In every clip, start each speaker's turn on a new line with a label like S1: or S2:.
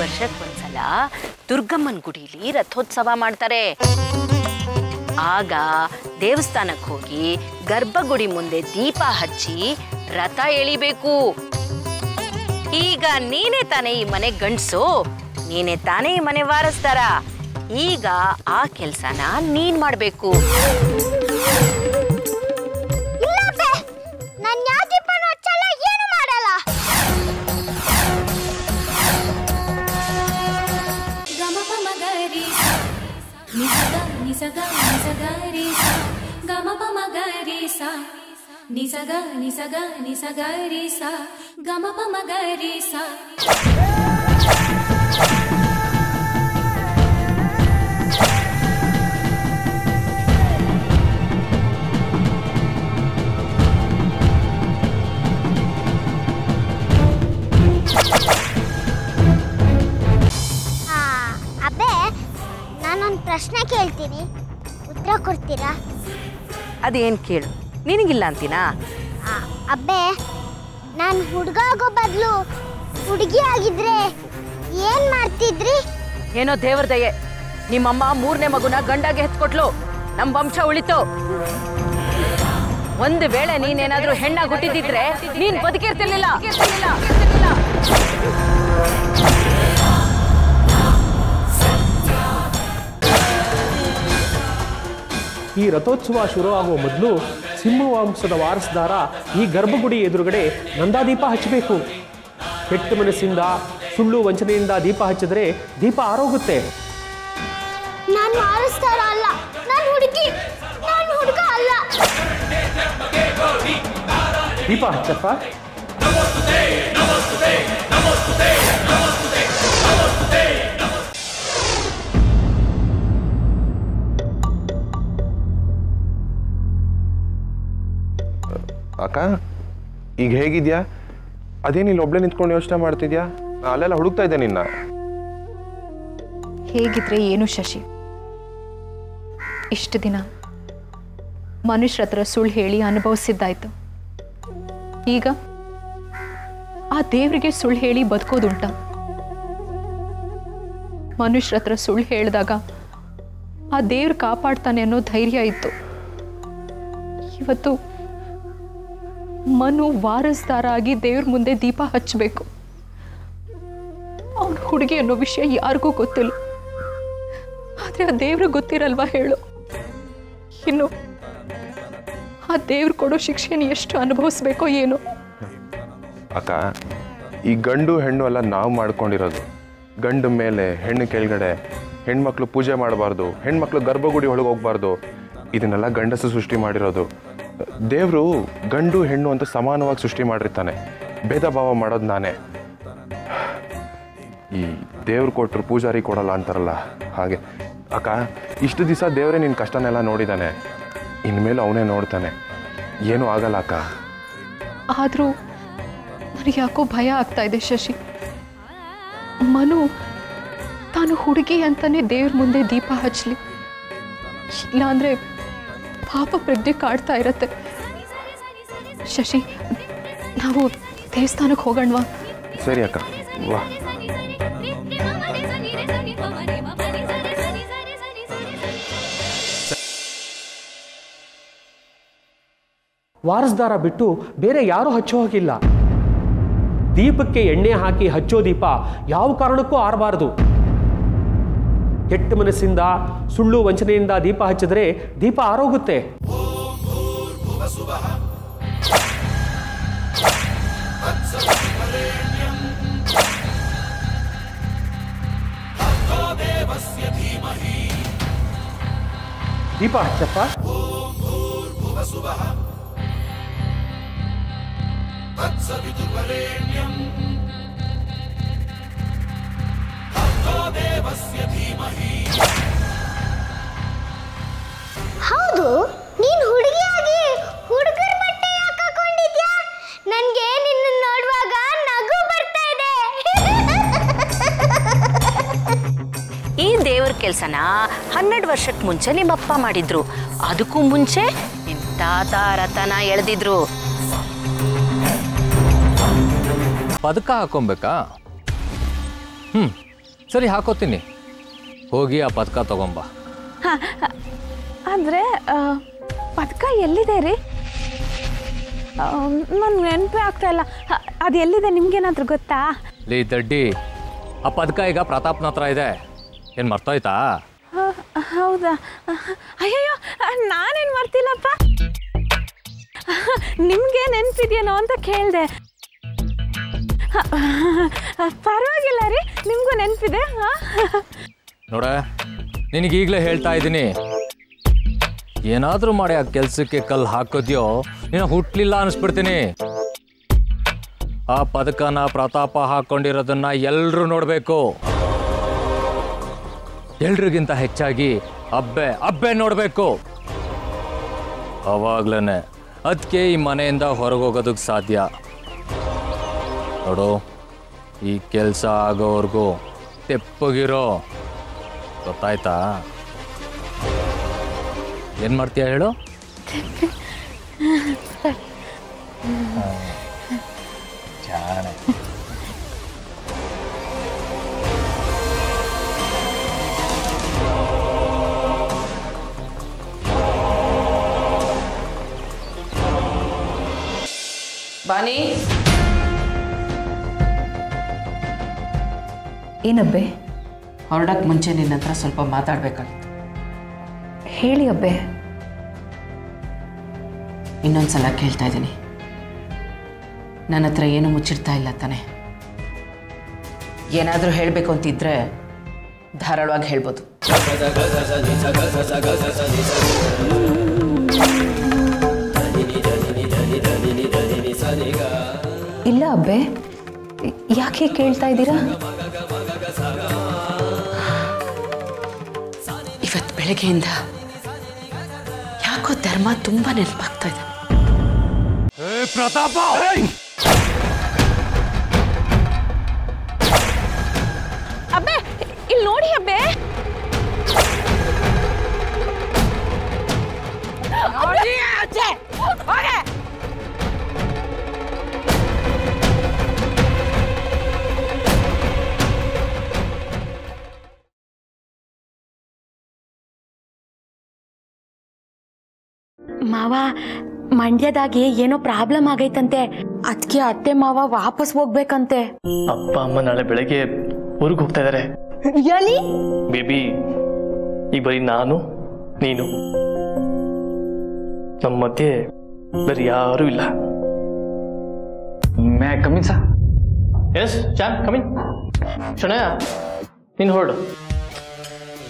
S1: ವರ್ಷಕ್ಕೊಂದ್ಸಲ ದುರ್ಗಮ್ಮನ ಗುಡಿಲಿ ರಥೋತ್ಸವ ಮಾಡ್ತಾರೆ. ಆಗ ದೇವಸ್ಥಾನಕ್ಕೆ ಹೋಗಿ ಗರ್ಭಗುಡಿ ಮುಂದೆ ದೀಪ ಹಚ್ಚಿ ರಥ ಎಳಿಬೇಕು. ಈಗ ನೀನೇ ತಾನೇ ಈ ಮನೆ ಗಂಡ್ಸು, ನೀನೇ ತಾನೇ ಈ ಮನೆ ವಾರಸ್ದಾರ. ಈಗ ಆ ಕೆಲ್ಸನ ನೀನ್ ಮಾಡ್ಬೇಕು.
S2: ನಾನೊಂದು ಪ್ರಶ್ನೆ ಕೇಳ್ತೀನಿ, ಉತ್ತರ ಕೊಡ್ತೀರಾ?
S1: ಅದೇನು ಕೇಳು, ನಿನಗಿಲ್ಲ ಅಂತೀನಾ?
S2: ಅಬ್ಬೆ, ನಾನು ಹುಡುಗ ಆಗೋ ಬದಲು ಹುಡುಗಿ ಆಗಿದ್ರೆ ಏನ್ ಮಾಡ್ತಿದ್ರಿ?
S1: ಏನೋ ದೇವ್ರ ದಯೆ, ನಿಮ್ಮಮ್ಮ 3ನೇ ಮಗುನ ಗಂಡಾಗೆ ಹೆತ್ಕೊಟ್ಲು, ನಮ್ಮ ವಂಶ ಉಳಿತು. ಒಂದು ವೇಳೆ ನೀನೇನಾದ್ರೂ ಹೆಣ್ಣಾಗಿ ಹುಟ್ಟಿದಿದ್ರೆ ನೀನ್ ಬದುಕಿರ್ತಿರ್ಲಿಲ್ಲ.
S3: ಈ ರಥೋತ್ಸವ ಶುರು ಆಗುವ ಮೊದಲು ಸಿಂಹವಂಶದ ವಾರಸದಾರ ಈ ಗರ್ಭಗುಡಿ ಎದುರುಗಡೆ ನಂದಾದೀಪ ಹಚ್ಚಬೇಕು. ಕೆಟ್ಟ ಮನಸ್ಸಿಂದ ಸುಳ್ಳು ವಂಚನೆಯಿಂದ ದೀಪ ಹಚ್ಚಿದ್ರೆ ದೀಪ ಆರೋಗುತ್ತೆ.
S2: ನಾನು ವಾರಸದಾರ ಅಲ್ಲ, ನಾನು ಹುಡುಗಿ, ನಾನು ಹುಡುಗ ಅಲ್ಲ.
S3: ದೀಪ ಹಚ್ಚಪ್ಪ.
S4: ಅಕ್ಕ, ಈಗ ಹೇಗಿದ್ಯಾ? ಅದೇನಿಲ್ಲ ಒಬ್ಳೆ ನಿಂತ್ಕೊಂಡು ಯೋಚನೆ ಮಾಡ್ತಿದ್ಯಾ? ಅಲ್ಲೆಲ್ಲ ಹುಡುಕ್ತಾ ಇದ್ದೆ ನಿನ್ನ.
S5: ಹೇಗಿದ್ರೆ ಏನು ಶಶಿ, ಇಷ್ಟು ದಿನ ಮನುಷ್ಯರ ಹತ್ರ ಸುಳ್ಳು ಹೇಳಿ ಅನುಭವಿಸಿದ್ದಾಯ್ತು. ಈಗ ಆ ದೇವರಿಗೆ ಸುಳ್ಳು ಹೇಳಿ ಬದುಕೋದುಂಟ? ಮನುಷ್ಯರ ಹತ್ರ ಸುಳ್ಳು ಹೇಳಿದಾಗ ಆ ದೇವ್ರು ಕಾಪಾಡ್ತಾನೆ ಅನ್ನೋ ಧೈರ್ಯ ಇತ್ತು. ಇವತ್ತು ಮನು ವಾರಸ್ದಾರ ಆಗಿ ದೇವ್ರ ಮುಂದೆ ದೀಪ ಹಚ್ಚಬೇಕು. ಅವನು ಹುಡುಗಿ ಅನ್ನೋ ವಿಷಯ ಯಾರಿಗೂ ಗೊತ್ತಿಲ್ಲ, ಆದ್ರೆ ಆ ದೇವ್ರಿಗೆ ಗೊತ್ತಿರಲ್ವಾ ಹೇಳು? ಇನ್ನು ಆ ದೇವ್ರು ಕೊಡೋ ಶಿಕ್ಷೆನ ಎಷ್ಟು ಅನುಭವಿಸ್ಬೇಕೋ ಏನೋ.
S4: ಅಕ್ಕ, ಈ ಗಂಡು ಹೆಣ್ಣು ಎಲ್ಲ ನಾವು ಮಾಡ್ಕೊಂಡಿರೋದು. ಗಂಡು ಮೇಲೆ ಹೆಣ್ಣು ಕೆಳಗಡೆ, ಹೆಣ್ಮಕ್ಳು ಪೂಜೆ ಮಾಡಬಾರ್ದು, ಹೆಣ್ಮಕ್ಳು ಗರ್ಭಗುಡಿ ಒಳಗೆ ಹೋಗ್ಬಾರ್ದು, ಇದನ್ನೆಲ್ಲ ಗಂಡಸು ಸೃಷ್ಟಿ ಮಾಡಿರೋದು. ದೇವರು ಗಂಡು ಹೆಣ್ಣು ಅಂತ ಸಮಾನವಾಗಿ ಸೃಷ್ಟಿ ಮಾಡಿರ್ತಾನೆ, ಭೇದ ಭಾವ ಮಾಡೋದು ನಾನೇ. ಈ ದೇವ್ರು ಕೊಟ್ಟರು ಪೂಜಾರಿ ಕೊಡಲ್ಲ ಅಂತಾರಲ್ಲ ಹಾಗೆ. ಅಕ್ಕ, ಇಷ್ಟು ದಿವಸ ದೇವರೇ ನಿನ್ನ ಕಷ್ಟನೆಲ್ಲ ನೋಡಿದ್ದಾನೆ, ಇನ್ಮೇಲೆ ಅವನೇ ನೋಡ್ತಾನೆ, ಏನೂ ಆಗಲ್ಲ ಅಕ್ಕ.
S5: ಆದರೂ ನನಗೆ ಯಾಕೋ ಭಯ ಆಗ್ತಾ ಇದೆ ಶಶಿ. ಮನು ತಾನು ಹುಡುಗಿ ಅಂತಾನೆ ದೇವ್ರ ಮುಂದೆ ದೀಪ ಹಚ್ಚಲಿ, ಇಲ್ಲಾಂದ್ರೆ ಪಾಪ ಪ್ರಜ್ಞೆ ಕಾಡ್ತಾ ಇರತ್ತೆ. ಶಶಿ, ನಾವು ದೇವಸ್ಥಾನಕ್ಕೆ ಹೋಗೋಣವಾ?
S4: ಸರಿ ಅಕ್ಕ, ವಾ.
S3: ವಾರಸ್ದಾರ ಬಿಟ್ಟು ಬೇರೆ ಯಾರೂ ಹಚ್ಚೋ ಹಾಗಿಲ್ಲ. ದೀಪಕ್ಕೆ ಎಣ್ಣೆ ಹಾಕಿ ಹಚ್ಚೋ ದೀಪ ಯಾವ ಕಾರಣಕ್ಕೂ ಆರಬಾರದು. ಕೆಟ್ಟ ಮನಸ್ಸಿಂದ ಸುಳ್ಳು ವಂಚನೆಯಿಂದ ದೀಪ ಹಚ್ಚಿದ್ರೆ ದೀಪ ಆರೋಗುತ್ತೆ. ದೀಪ ಹಚ್ಚಪ್ಪ.
S2: ಹೌದು, ನೀನು ಹುಡುಗಿಯಾಗಿ ಹುಡುಗರ ಬಟ್ಟೆ ಯಾಕೆ ಹಾಕೊಂಡಿದ್ಯಾ? ನನಗೆ ನಿನ್ನ ನೋಡುವಾಗ ನಗು ಬರ್ತಾ ಇದೆ.
S1: ಈ ದೇವ್ರ ಕೆಲಸನ 12 ವರ್ಷಕ್ಕೆ ಮುಂಚೆ ನಿಮ್ಮಪ್ಪ ಮಾಡಿದ್ರು. ಅದಕ್ಕೂ ಮುಂಚೆ ನಿಮ್ಮ ತಾತ ರಥನ ಎಳೆದಿದ್ರು.
S6: ಪದಕ ಹಾಕೊಬೇಕಾ? ಸರಿ ಹಾಕೋತೀನಿ, ಹೋಗಿ ಆ ಪದಕ ತಗೊಂಬ.
S7: ಹಾಂ, ಅಂದರೆ ಪದಕ ಎಲ್ಲಿದೆ ರೀ? ನಾನು ನೆನಪೇ ಆಗ್ತಾ ಇಲ್ಲ. ಅದು ಎಲ್ಲಿದೆ ನಿಮ್ಗೇನಾದ್ರೂ ಗೊತ್ತಾ?
S6: ಲೇ ದಡ್ಡಿ, ಆ ಪದಕ ಈಗ ಪ್ರತಾಪ್ನ ಹತ್ರ ಇದೆ, ಏನು ಮರ್ತೋಯ್ತಾ?
S7: ಹೌದಾ? ಅಯ್ಯಯ್ಯೋ, ನಾನೇನು ಮರ್ತಿಲ್ಲಪ್ಪ. ನಿಮಗೆ ನೆನಪಿದೆಯೇನೋ ಅಂತ ಕೇಳಿದೆ. ಪರವಾಗಿಲ್ಲ ರೀ, ನಿಮಗೂ ನೆನಪಿದೆ.
S6: ನೋಡ, ನಿನಗೀಗಲೇ ಹೇಳ್ತಾ ಇದ್ದೀನಿ, ಏನಾದರೂ ಮಾಡಿ ಆ ಕೆಲಸಕ್ಕೆ ಕಲ್ಲು ಹಾಕೋದ್ಯೋ ನೀನು ಹುಟ್ಟಲಿಲ್ಲ ಅನ್ನಿಸ್ಬಿಡ್ತೀನಿ. ಆ ಪದಕನ ಪ್ರತಾಪ ಹಾಕ್ಕೊಂಡಿರೋದನ್ನ ಎಲ್ಲರೂ ನೋಡಬೇಕು, ಎಲ್ರಿಗಿಂತ ಹೆಚ್ಚಾಗಿ ಅಬ್ಬೆ ನೋಡಬೇಕು. ಅವಾಗ್ಲೇ ಅದಕ್ಕೆ ಈ ಮನೆಯಿಂದ ಹೊರಗೋಗೋದಕ್ಕೆ ಸಾಧ್ಯ. ನೋಡು, ಈ ಕೆಲಸ ಆಗೋವರೆಗೂ ತೆಪ್ಪಗಿರೋ, ಗೊತ್ತಾಯ್ತಾ? ಏನು ಮಾಡ್ತೀಯ ಹೇಳು? ಜಾಣೆ.
S1: ಬಾನಿ,
S5: ಏನಬ್ಬೆ?
S1: ಹೊರಡಕ್ಕೆ ಮುಂಚೆ ನಿನ್ನ ಹತ್ರ ಸ್ವಲ್ಪ ಮಾತಾಡಬೇಕಾಗಿತ್ತು.
S5: ಹೇಳಿ ಅಬ್ಬೆ.
S1: ಇನ್ನೊಂದ್ಸಲ ಕೇಳ್ತಾ ಇದ್ದೀನಿ, ನನ್ನ ಹತ್ರ ಏನು ಮುಚ್ಚಿಡ್ತಾ ಇಲ್ಲ ತಾನೆ? ಏನಾದರೂ ಹೇಳಬೇಕು ಅಂತಿದ್ರೆ ಧಾರಾಳವಾಗಿ ಹೇಳ್ಬೋದು.
S5: ಇಲ್ಲ ಅಬ್ಬೆ, ಯಾಕೆ ಕೇಳ್ತಾ ಇದ್ದೀರಾ?
S1: ಇವತ್ತು ಬೆಳಗ್ಗೆಯಿಂದ ಯಾಕೋ ಧರ್ಮ ತುಂಬ ನೆನಪಾಗ್ತಾ ಇದೆ.
S6: ಪ್ರತಾಪ,
S7: ಅಬ್ಬೆ ಇಲ್ಲಿ ನೋಡಿ ಅಬ್ಬೆ.
S8: ಮಾವ, ಮಂಡ್ಯದಾಗೆ ಏನೋ ಪ್ರಾಬ್ಲಮ್ ಆಗೈತಂತೆ, ಅದಕ್ಕೆ ಅತ್ತೆ ಮಾವ ವಾಪಸ್ ಹೋಗ್ಬೇಕಂತೆ.
S9: ಅಪ್ಪ ಅಮ್ಮ ನಾಳೆ ಬೆಳಗ್ಗೆ ಊರಿಗೆ ಹೋಗ್ತಾ ಇದಾರೆ. ಬೇಬಿ, ಈಗ ಬರೀ ನಾನು ನೀನು, ನಮ್ಮ ಮಧ್ಯೆ ಬೇರೆ ಯಾರೂ ಇಲ್ಲ. ಮೇ ಕಮಿನ್ ಸಾ? ಎಸ್ ಚಾನ್, ಕಮಿನ್. ಶನಯ, ನೀನು ಹೊರಡು.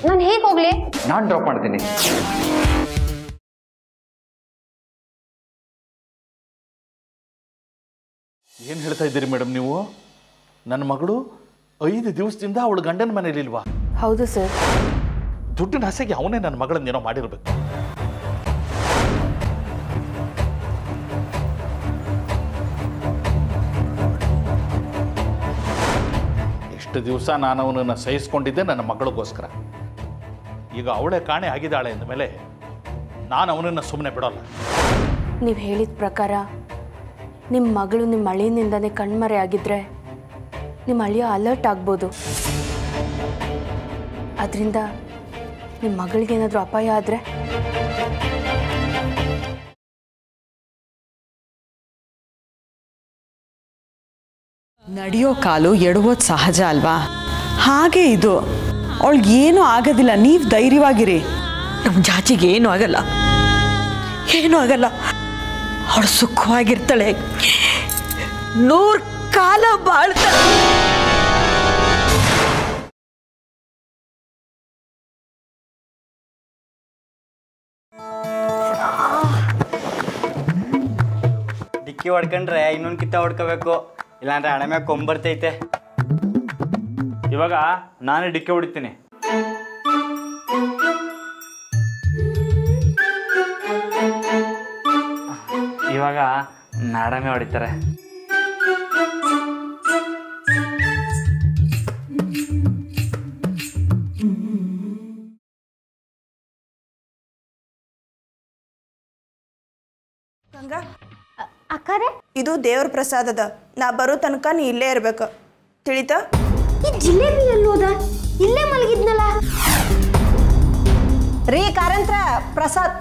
S8: ನಾನು ಹೇಗೆ ಹೋಗ್ಲಿ?
S10: ನಾನು ಡ್ರಾಪ್ ಮಾಡ್ತೀನಿ.
S11: ಏನು ಹೇಳ್ತಾ ಇದ್ದೀರಿ ಮೇಡಮ್ ನೀವು? ನನ್ನ ಮಗಳು 5 ದಿವಸದಿಂದ ಅವಳು ಗಂಡನ ಮನೇಲಿಲ್ವಾ?
S8: ಹೌದು ಸರ್.
S11: ದುಡ್ಡಿನ ಆಸೆಗೆ ಅವನೇ ನನ್ನ ಮಗಳನ್ನೇನೋ ಮಾಡಿರ್ಬೇಕು. ಎಷ್ಟು ದಿವಸ ನಾನು ಅವನನ್ನು ಸಹಿಸ್ಕೊಂಡಿದ್ದೆ ನನ್ನ ಮಗಳಿಗೋಸ್ಕರ. ಈಗ ಅವಳೇ ಕಾಣೆ ಆಗಿದ್ದಾಳೆ ಅಂದಮೇಲೆ ನಾನು ಅವನನ್ನು ಸುಮ್ಮನೆ ಬಿಡೋಲ್ಲ.
S8: ನೀವು ಹೇಳಿದ ಪ್ರಕಾರ ನಿಮ್ಮ ಮಗಳು ನಿಮ್ಮ ಅಳಿಯನಿಂದನೇ ಕಣ್ಮರೆ ಆಗಿದ್ರೆ ನಿಮ್ಮ ಅಳಿಯ ಅಲರ್ಟ್ ಆಗ್ಬೋದು. ಅದರಿಂದ ನಿಮ್ಮ ಮಗಳಿಗೇನಾದರೂ ಅಪಾಯ ಆದರೆ?
S12: ನಡೆಯೋ ಕಾಲು ಎಡುವುದು ಸಹಜ ಅಲ್ವಾ? ಹಾಗೆ ಇದು, ಅವಳಿಗೇನೂ ಆಗೋದಿಲ್ಲ, ನೀವು ಧೈರ್ಯವಾಗಿರಿ.
S8: ನಮ್ಮ ಜಾಜಿಗೆ ಏನೂ ಆಗಲ್ಲ, ಏನೂ ಆಗಲ್ಲ. ಅವಳು ಸುಖವಾಗಿರ್ತಾಳೆ, 100 ಕಾಲ ಬಾಳ್ತಾಳೆ.
S10: ಡಿಕ್ಕಿ ಹೊಡ್ಕೊಂಡ್ರೆ ಇನ್ನೊಂದು ಕಿತ್ತ ಹೊಡ್ಕೋಬೇಕು, ಇಲ್ಲಾಂದ್ರೆ ಹಣೆ ಮ್ಯಾಗ ಕೊಂಬರ್ತೈತೆ. ಇವಾಗ ನಾನು ಡಿಕ್ಕಿ ಹೊಡಿತೀನಿ. ಇವಾಗ ನಾಡಮೆ ಹೊಡಿತಾರೆ.
S2: ಅಕ್ಕಾರೆ,
S13: ಇದು ದೇವ್ರ ಪ್ರಸಾದದ. ನಾ ಬರೋ ತನಕ ನೀ ಇಲ್ಲೇ ಇರ್ಬೇಕು, ತಿಳಿತಾ?
S2: ಈ ಜಿಲೇಬಿ ಎಲ್ಲೋದ? ಇಲ್ಲೇ ಮಲಗಿದ್ನಲ್ಲ.
S13: ರೀ ಕಾರಂತ್ರ ಪ್ರಸಾದ್.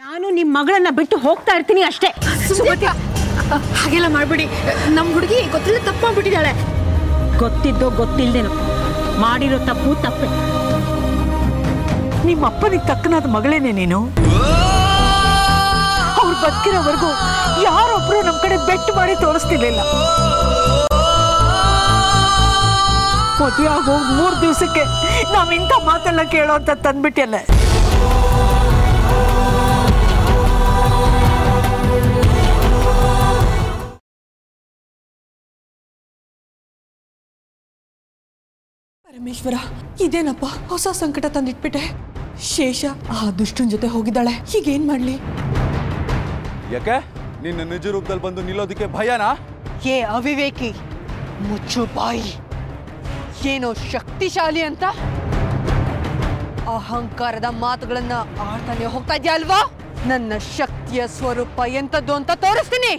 S7: ನಾನು ನಿಮ್ಮ ಮಗಳನ್ನ ಬಿಟ್ಟು ಹೋಗ್ತಾ ಇರ್ತೀನಿ ಅಷ್ಟೇ.
S5: ಹಾಗೆಲ್ಲ ಮಾಡ್ಬಿಡಿ. ನಮ್ಮ ಹುಡುಗಿ ಗೊತ್ತಿಲ್ಲ ತಪ್ಪು ಮಾಡ್ಬಿಟ್ಟಿದ್ದಾಳೆ.
S7: ಗೊತ್ತಿದ್ದೋ ಗೊತ್ತಿಲ್ದೇನೋ ಮಾಡಿರೋ ತಪ್ಪು ತಪ್ಪೆ.
S12: ನಿಮ್ಮ ಅಪ್ಪನಿಗೆ ತಕ್ಕನಾದ ಮಗಳೇನೆ ನೀನು. ಅವ್ರು ಬದುಕಿರೋವರೆಗೂ ಯಾರೊಬ್ರು ನಮ್ಮ ಕಡೆ ಬೆಟ್ಟು ಮಾಡಿ ತೋರಿಸ್ತಿರ್ಲಿಲ್ಲ. ಮದುವೆ ಆಗೋ 3 ದಿವಸಕ್ಕೆ ನಾವ್ ಇಂಥ ಮಾತೆಲ್ಲ ಕೇಳೋ ಅಂತ ತಂದ್ಬಿಟ್ಟಲ್ಲ.
S14: ಪರಮೇಶ್ವರ, ಇದೇನಪ್ಪ ಹೊಸ ಸಂಕಟ ತಂದಿಟ್ಬಿಟ್ಟೆ. ಶೇಷ ಆ ದುಷ್ಟನ ಜೊತೆ ಹೋಗಿದ್ದಾಳೆ, ಹೀಗೇನ್ ಮಾಡ್ಲಿ?
S15: ಯಾಕೆ ನಿನ್ನ ನಿಜ ರೂಪದಲ್ಲಿ ಬಂದು ನಿಲ್ಲೋದಕ್ಕೆ ಭಯನಾ?
S14: ಏ ಅವಿವೇಕಿ, ಮುಚ್ಚು ಬಾಯಿ. ಏನೋ ಶಕ್ತಿಶಾಲಿ ಅಂತ ಅಹಂಕಾರದ ಮಾತುಗಳನ್ನ ಆಡ್ತಾನೆ ಹೋಗ್ತಾ ಇದ್ಯಾ ಅಲ್ವಾ? ನನ್ನ ಶಕ್ತಿಯ ಸ್ವರೂಪ ಎಂತದ್ದು ಅಂತ ತೋರಿಸ್ತೀನಿ.